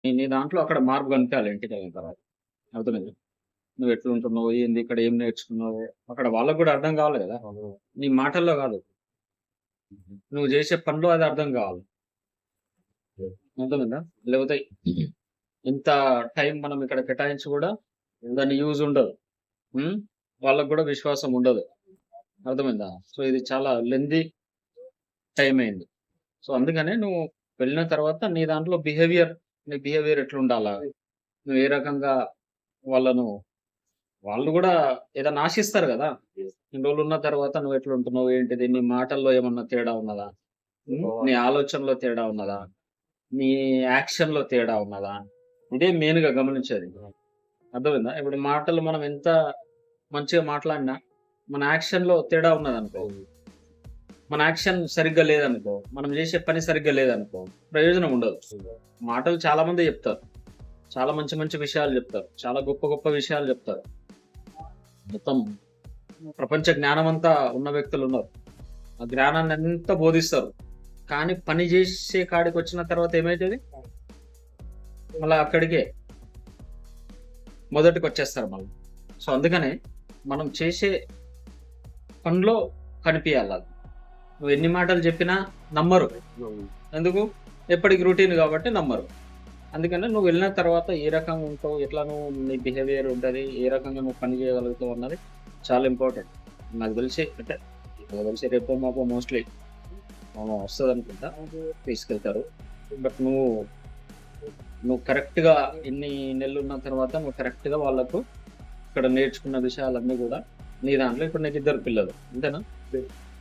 నీ దాంట్లో అక్కడ మార్పు కనిపియాలి ఇంటికెళ్ళిన తర్వాత. అర్థమైందా? నువ్వు ఎట్లుంటున్నావు? ఏంది? ఇక్కడ ఏం నేర్చుకున్నావు? అక్కడ వాళ్ళకి గూడా అర్థం కావాలి గదా! నీ మాటల్లో గాదు. నువ్వు జేసే పనిలో అది అర్థం గావాలి. అర్థమైందా? లేకపోతే ఇంత టైం మనం ఇక్కడ కేటాయించి గూడా దాని యూజ్ ఉండదు. హ్మ్. వాళ్ళకి గూడా విశ్వాసం ఉండదు. అర్థమైందా? సో, ఇది చాలా లెంథీ టైమ్ అయింది. సో, అందుకనే నువ్వు వెళ్ళిన తర్వాత నీ దాంట్లో నీ బిహేవియర్ ఎట్లుండాలా? నువ్వు ఏ రకంగా వాళ్ళను వాళ్ళు గూడా ఏదన్నా ఆశిస్తారు గదా! ఇన్ని రోజులున్న తర్వాత నువ్వెట్లుంటున్నావు? ఏంటిది? నీ మాటల్లో ఏమన్నా తేడా ఉన్నదా? నీ ఆలోచనలో తేడా ఉన్నదా? నీ యాక్షన్‌లో తేడా ఉన్నదా? ఇదే మెయిన్‌గా గమనించేది. అర్థమైందా? ఇప్పుడు మాటలు మనం ఎంత మంచిగా మాట్లాడినా, మన యాక్షన్‌లో తేడా ఉన్నదనుకో, మన యాక్షన్ సరిగ్గా లేదనుకో, మనం జేసే పని సరిగ్గా లేదనుకో, ప్రయోజనం ఉండదు. మాటలు చాలా మందే జెప్తారు. చాలా మంచి మంచి విషయాలు జెప్తారు. చాలా గొప్ప గొప్ప విషయాలు జెప్తారు. మొత్తం ప్రపంచ జ్ఞానమంతా ఉన్న వ్యక్తులున్నారు. ఆ జ్ఞానాన్నంతా బోధిస్తారు. కానీ పని జేసే కాడికొచ్చిన తర్వాత ఏమైతది? మళ్ళా అక్కడికే మొదటికొచ్చేస్తారు మళ్ళా. సో, అందుకనే మనం చేసే పనిలో కనిపియాలది. నువ్వెన్ని మాటలు జెప్పినా నమ్మరు. ఎందుకు? ఎప్పటికి రొటీన్ గాబట్టి నమ్మరు. అందుకనే నువ్వెళ్ళిన తర్వాత ఏ రకంగా ఉంటావు? ఎట్లా నీ బిహేవియర్ ఉంటది? ఏ రకంగా నువ్వు పని జేయగలుగుతావు అన్నది చాలా ఇంపార్టెంట్. నాకు దెలిసి అంటే నాకు దెలిసి రేపో మాపో మోస్ట్‌లీ వస్తదనుకుంటా. తీసుకెళ్తారు. బట్ నువ్వు కరెక్ట్‌గా ఇన్ని నెలలున్న తర్వాత నువ్వు కరెక్ట్‌గా వాళ్ళకు ఇక్కడ నేర్చుకున్న విషయాలన్నీ గూడా నీ దాంట్లో ఇప్పుడు నీకిద్దరు పిల్లలు. అంతేనా?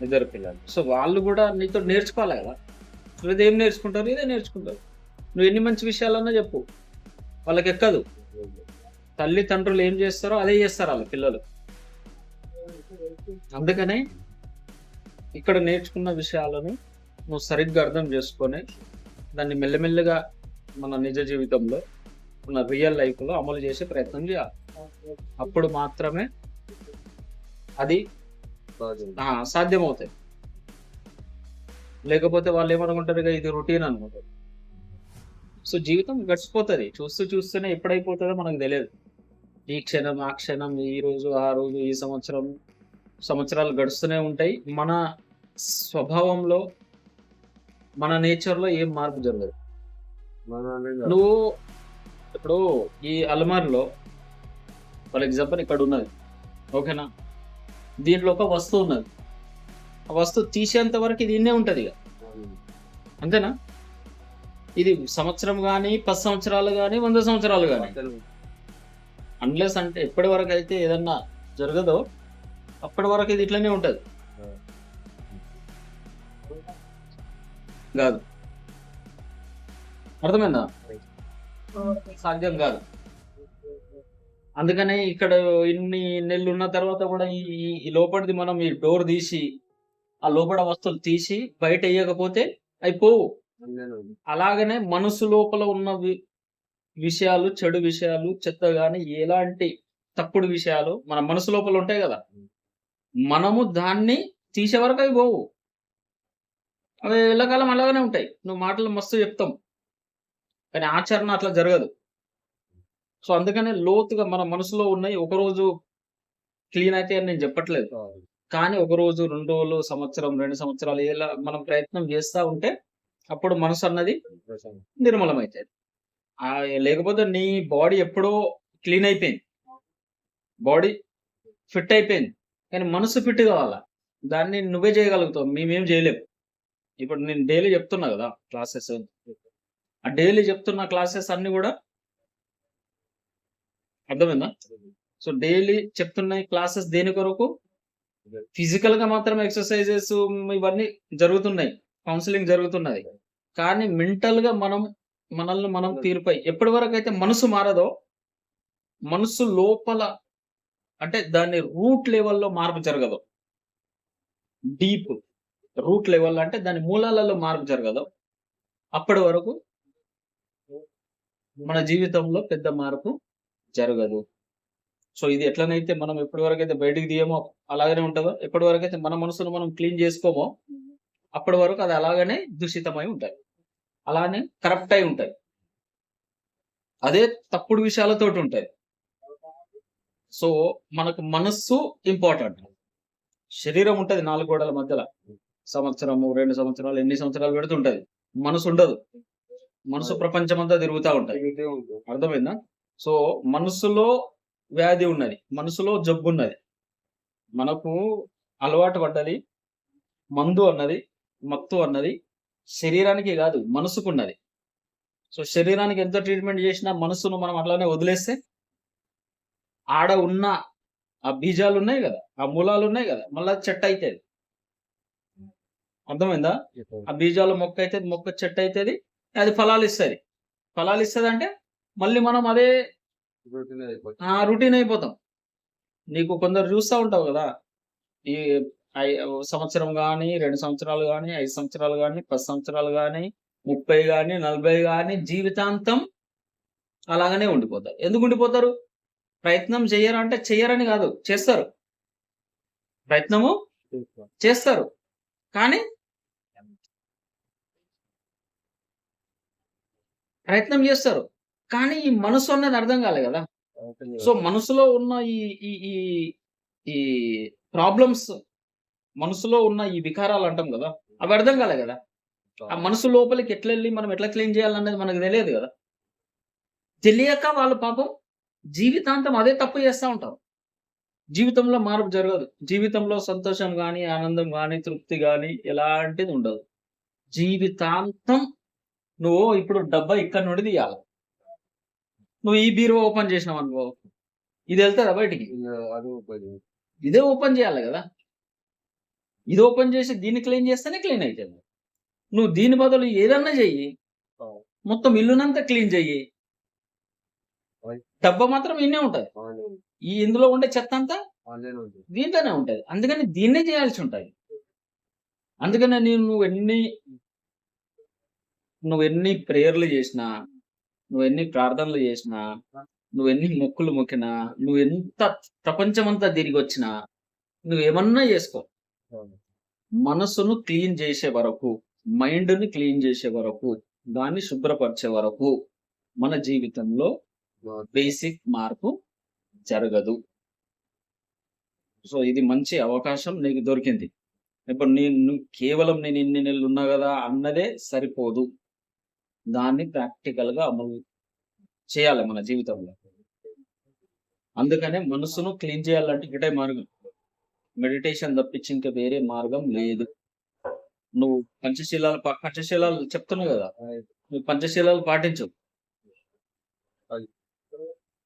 ఇద్దరు పిల్లలు. సో, వాళ్ళు గూడా నీతో నేర్చుకోవాలి గదా! ఇదేం నేర్చుకుంటారు? ఇదే నేర్చుకుంటారు. నువ్వెన్ని మంచి విషయాలన్నా జెప్పు. వాళ్ళకెక్కదు. తల్లిదండ్రులు ఏం జేస్తారో అదే జేస్తారు ఆళ్ళ పిల్లలు. అందుకనే ఇక్కడ నేర్చుకున్న విషయాలను నువ్వు సరిగ్గా అర్థం జేసుకొని, దాన్ని మెల్లమెల్లగా మన నిజ జీవితంలో, మన రియల్ లైఫ్‌లో అమలు జేసే ప్రయత్నం జేయాలి. అప్పుడు మాత్రమే అది సాధ్యమవుతాయి. లేకపోతే వాళ్ళేమనుకుంటారు ఇగ ఇది రొటీన్ అనుకుంటారు. సో, జీవితం గడిచిపోతది. చూస్తూ చూస్తూనే ఎప్పుడైపోతదో మనకు దెలియదు. ఈ క్షణం, ఆ క్షణం, ఈ రోజు, ఆ రోజు, ఈ సంవత్సరం, సంవత్సరాలు గడుస్తూనే ఉంటాయి. మన స్వభావంలో, మన నేచర్‌లో ఏం మార్పు జరగదు. నువ్వు ఇప్పుడు ఈ అల్మార్‌లో ఫర్ ఎగ్జాంపుల్ ఇక్కడున్నది. ఓకేనా? దీంట్లో ఒక వస్తువున్నది. ఆ వస్తువు తీసేంత వరకు ఇది ఇన్నే ఉంటదిగ. అంతేనా? ఇది సంవత్సరం గాని, 10 సంవత్సరాలు గాని, 100 సంవత్సరాలు గాని. అన్‌లెస్ అంటే ఎప్పటి వరకైతే ఏదన్నా జరగదో, అప్పటి వరకు ఇది ఇట్లనే ఉంటది. గాదు. అర్థమైందా? సాధ్యం గాదు. అందుకనే ఇక్కడ ఇన్ని నెలలున్న తర్వాత గూడా ఈ ఈ ఈ లోపటిది మనం ఈ డోర్ దీసి, ఆ లోపల వస్తువులు తీసి బయటెయ్యకపోతే అయి పోవు. అలాగనే మనసు లోపల ఉన్న విషయాలు, చెడు విషయాలు, చెత్త గాని, ఎలాంటి తప్పుడు విషయాలు మన మనసు లోపల ఉంటాయి గదా! మనము దాన్ని తీసే వరకు అవి పోవు. అవి ఎల్లకాలం అలాగనే ఉంటాయి. నువ్వు మాటలు మస్తు చెప్తాం. కానీ ఆచరణ అట్లా జరగదు. సో, అందుకనే లోతుగా మన మనసులో ఉన్నయి ఒకరోజు క్లీన్ అయితాయని నేను చెప్పట్లేదు. కానీ ఒక రోజు, 2 రోజులు, సంవత్సరం, 2 సంవత్సరాలు ఇలా మనం ప్రయత్నం చేస్తా ఉంటే అప్పుడు మనసన్నది నిర్మలమైతది. లేకపోతే నీ బాడీ ఎప్పుడో క్లీన్ అయిపోయింది. బాడీ ఫిట్ అయిపోయింది. కానీ మనసు ఫిట్ కావాలా. దాన్ని నువ్వే చేయగలుగుతావు. మేమేం చేయలేము. ఇప్పుడు నేను డైలీ చెప్తున్నా గదా! క్లాసెస్. ఆ డైలీ చెప్తున్న క్లాసెస్ అన్నీ గూడా అర్థమైందా? సో, డైలీ చెప్తున్న ఈ క్లాసెస్ దేని కొరకు? ఫిజికల్‌గా మాత్రమే ఎక్సర్‌సైజెస్ ఇవన్నీ జరుగుతున్నాయి. కౌన్సెలింగ్ జరుగుతున్నది. కానీ మెంటల్‌గా మనల్ని మనం తీరిపోయి ఎప్పటి వరకైతే మనసు మారదో, మనసు లోపల అంటే దాని రూట్ లెవెల్‌లో మార్పు జరగదు. డీప్ రూట్ లెవెల్ అంటే దాని మూలాలలో మార్పు జరగదో, అప్పటి వరకు మన జీవితంలో పెద్ద మార్పు జరగదు. సో, ఇది ఎట్లనైతే మనం ఎప్పటి వరకైతే బయటికి తీయమో అలాగనే ఉంటదో, ఎప్పటి వరకైతే మన మనసును మనం క్లీన్ చేసుకోమో, అప్పటి వరకు అది అలాగనే దూషితమై ఉంటది. అలానే కరప్ట్ అయి ఉంటది. అదే తప్పుడు విషయాలతోటి ఉంటాయి. సో మనకు మనస్సు ఇంపార్టెంట్. శరీరం ఉంటది 4 గోడల మధ్యల. సంవత్సరము, 2 సంవత్సరాలు, ఎన్ని సంవత్సరాలు పెడుతుంటది. మనసు ఉండదు. మనసు ప్రపంచమంతా తిరుగుతా ఉంటది. అర్థమైందా? సో మనసులో వ్యాధి ఉన్నది. మనసులో జబ్బున్నది. మనకు అలవాటు పడ్డది. మందు అన్నది, మత్తు అన్నది శరీరానికి కాదు మనసుకున్నది. సో శరీరానికి ఎంత ట్రీట్మెంట్ చేసినా మనసును మనం అట్లానే వదిలేస్తే ఆడ ఉన్న ఆ బీజాలు ఉన్నాయి కదా, ఆ మూలాలు ఉన్నాయి కదా, మళ్ళా చెట్టు అవుతుంది. అర్థమైందా? ఆ బీజాలు మొక్క అవుతుంది, మొక్క చెట్టు అవుతుంది, అది ఫలాలు ఇస్తుంది. ఫలాలు ఇస్తుంది అంటే మళ్ళీ మనం అదే రొటీన్ అయిపోతాం. నీకు కొందరు చూస్తూ ఉంటావు కదా, ఈ సంవత్సరం కానీ, 2 సంవత్సరాలు కానీ, 5 సంవత్సరాలు కానీ, 10 సంవత్సరాలు కానీ, 30 కానీ, 40 కానీ జీవితాంతం అలాగనే ఉండిపోతారు. ఎందుకు ఉండిపోతారు? ప్రయత్నం చెయ్యరు అంటే చెయ్యరని కాదు, చేస్తారు. ప్రయత్నము చేస్తారు కానీ ప్రయత్నం చేస్తారు. కానీ ఈ మనసు అన్నది అర్థం కాలే కదా. సో మనసులో ఉన్న ఈ ఈ ఈ ఈ ప్రాబ్లమ్స్, మనసులో ఉన్న ఈ వికారాలు అంటాం కదా, అవి అర్థం కాలే కదా. ఆ మనసు లోపలికి ఎట్లా వెళ్ళి మనం ఎట్లా క్లీన్ చేయాలనేది మనకు తెలియదు కదా. తెలియక వాళ్ళు పాపం జీవితాంతం అదే తప్పు చేస్తూ ఉంటారు. జీవితంలో మార్పు జరగదు. జీవితంలో సంతోషం గాని, ఆనందం గాని, తృప్తి గాని ఎలాంటిది ఉండదు. జీవితాంతం నువ్వు ఇప్పుడు డబ్బా ఇక్కడ నుండి తీయాలి. నువ్వు ఈ బీరువా ఓపెన్ చేసినావు అనుకో, ఇది వెళ్తుందా బయటికి? ఇదే ఓపెన్ చేయాలి కదా. ఇది ఓపెన్ చేసి దీన్ని క్లీన్ చేస్తేనే క్లీన్ అవుతుంది. నువ్వు దీని బదులు ఏదన్నా చెయ్యి, మొత్తం ఇల్లునంతా క్లీన్ చెయ్యి, డబ్బా మాత్రం ఇన్నే ఉంటది. ఈ ఇందులో ఉండే చెత్త అంతా దీంట్లోనే ఉంటది. అందుకని దీన్నే చేయాల్సి ఉంటది. అందుకని నువ్వెన్ని ప్రేయర్లు చేసినా, నువ్వెన్ని ప్రార్థనలు చేసినా, నువ్వెన్ని మొక్కులు మొక్కినా, నువ్వెంత ప్రపంచమంతా తిరిగి వచ్చినా, నువ్వేమన్నా చేసుకో, మనసును క్లీన్ చేసే వరకు, మైండ్ని క్లీన్ చేసే వరకు, దాన్ని శుభ్రపరిచే వరకు మన జీవితంలో బేసిక్ మార్పు జరగదు. సో ఇది మంచి అవకాశం నీకు దొరికింది. ఇప్పుడు నేను కేవలం నేను ఇన్ని నెలలు ఉన్నా కదా అన్నదే సరిపోదు. దాన్ని ప్రాక్టికల్గా అమలు చేయాలి మన జీవితంలో. అందుకనే మనసును క్లీన్ చేయాలంటే ఒకటే మార్గం, మెడిటేషన్ తప్పించి ఇంకా వేరే మార్గం లేదు. నువ్వు పంచశీలాలు చెప్తున్నావు కదా, నువ్వు పంచశీలాలు పాటించు.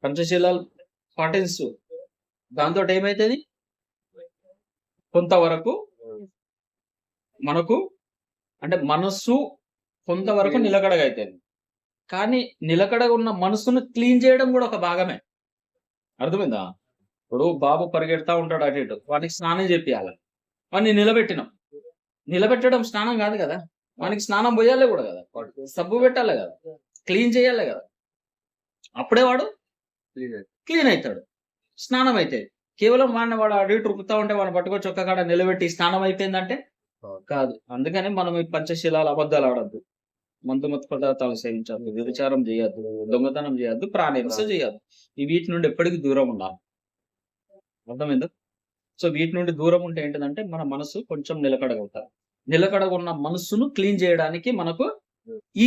పంచశీలాలు పాటించు, దాంతో ఏమైతుంది, కొంతవరకు మనకు అంటే మనస్సు కొంతవరకు నిలకడగా అవుతుంది. కానీ నిలకడగా ఉన్న మనసును క్లీన్ చేయడం కూడా ఒక భాగమే. అర్థమైందా? ఇప్పుడు బాబు పరిగెడతా ఉంటాడు అటు ఇటు, వానికి స్నానం చేపియాలి. వాడిని నిలబెట్టడం స్నానం కాదు కదా, వానికి స్నానం పోయాలి కూడా కదా, సబ్బు పెట్టాలి కదా, క్లీన్ చేయాలి కదా, అప్పుడే వాడు క్లీన్ అవుతాడు, స్నానం అవుతాయి. కేవలం వాడు అటు ఇటు రుక్కుతా ఉంటే వాడిని పట్టుకొచ్చి ఒక్క కాడ నిలబెట్టి స్నానం అయిపోయిందంటే కాదు. అందుకని మనం ఈ పంచశీలాలు అబద్ధాలు ఆడద్దు, మందు పదార్థాలు సేవించద్దు, వ్యభిచారం చేయొద్దు, దొంగతనం చేయొద్దు, ప్రాణహింస చేయొద్దు. ఈ వీటి నుండి ఎప్పటికీ దూరం ఉండాలి. అర్థమైందా? సో వీటి నుండి దూరం ఉంటే ఏంటంటే మన మనసు కొంచెం నిలకడగవుతారు. నిలకడగా ఉన్న మనసును క్లీన్ చేయడానికి మనకు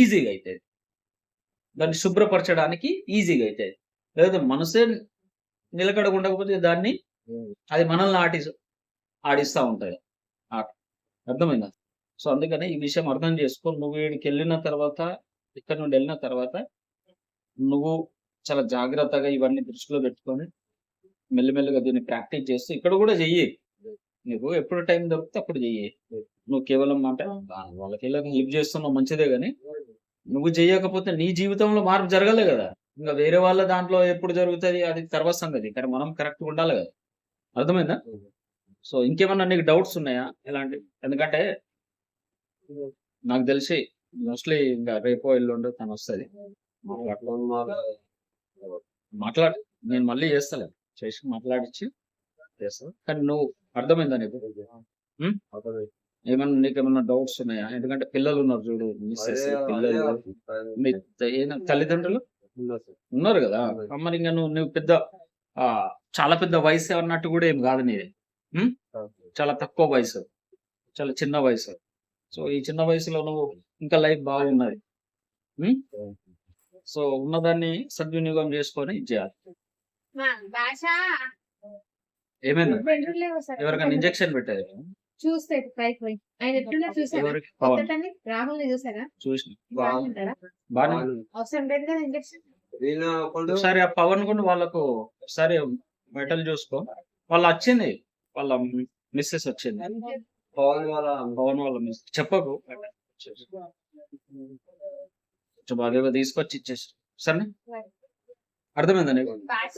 ఈజీగా అవుతుంది, దాన్ని శుభ్రపరచడానికి ఈజీగా అవుతుంది. లేదా మనసే నిలకడగా ఉండకపోతే దాన్ని అది మనల్ని ఆడిస్తూ ఉంటుంది ఆట. అర్థమైందా? సో అందుకని ఈ విషయం అర్థం చేసుకో. నువ్వు వీడికి వెళ్ళిన తర్వాత, ఇక్కడ నుండి వెళ్ళిన తర్వాత నువ్వు చాలా జాగ్రత్తగా ఇవన్నీ దృష్టిలో పెట్టుకొని మెల్లిమెల్లిగా దీన్ని ప్రాక్టీస్ చేస్తూ ఇక్కడ కూడా చెయ్యి. నీకు ఎప్పుడు టైం దొరికితే అప్పుడు చెయ్యి. నువ్వు కేవలం అంటే వాళ్ళకి లివ్ చేస్తున్నావు మంచిదే, కానీ నువ్వు చేయకపోతే నీ జీవితంలో మార్పు జరగలే కదా. ఇంకా వేరే వాళ్ళ దాంట్లో ఎప్పుడు జరుగుతుంది అది తర్వాత సంగతి, కానీ మనం కరెక్ట్గా ఉండాలి కదా. అర్థమైందా? సో ఇంకేమన్నా నీకు డౌట్స్ ఉన్నాయా ఎలాంటి? ఎందుకంటే నాకు తెలిసి మోస్ట్లీ ఇంకా రేపో ఎల్లుండో తను వస్తుంది, మాట్లాడి నేను మళ్ళీ చేస్తాను, చేసి మాట్లాడించి చేస్తాను. కానీ నువ్వు అర్థమైందా నీకు? ఏమన్నా నీకేమన్నా డౌట్స్ ఉన్నాయా? ఎందుకంటే పిల్లలు ఉన్నారు చూడు, మిస్సెస్, పిల్లలు, మీ తల్లిదండ్రులు ఉన్నారు కదా. మరి ఇంకా నువ్వు పెద్ద చాలా పెద్ద వయసు అన్నట్టు కూడా ఏం కాదు నీది. ఉమ్? చాలా తక్కువ వయసు, చాలా చిన్న వయసు. సో ఈ చిన్న వయసులో నువ్వు ఇంకా లైఫ్ బాగున్నది. ఉమ్? సో ఉన్నదాన్ని సద్వినియోగం చేసుకొని ఇచ్చేయాలి. ఏమైంది? ఎవరికైనా ఇంజెక్షన్ పెట్టారు? చూస్తే పైకి పోయి ఆయన ఎట్లున్నా చూసారా? ఎవరికి? పవన్ కొత్తటని రాహుల్ ని చూసారా? చూసిన బాగుంటారా? బాగా. అవసరం లేదు కదా ఇంజక్షన్. ఒకసారి ఆ పవన్ కూడా వాళ్ళకు ఒకసారి మెటల్ చూసుకో. వాళ్ళు వచ్చింది, వాళ్ళ మిస్సెస్ వచ్చింది. పవన్ వాళ్ళ మిస్ చెప్పకు. కొంచెం అదేదో తీసుకొచ్చి ఇచ్చేసి సరే. అర్థమైందా నీకు? భాష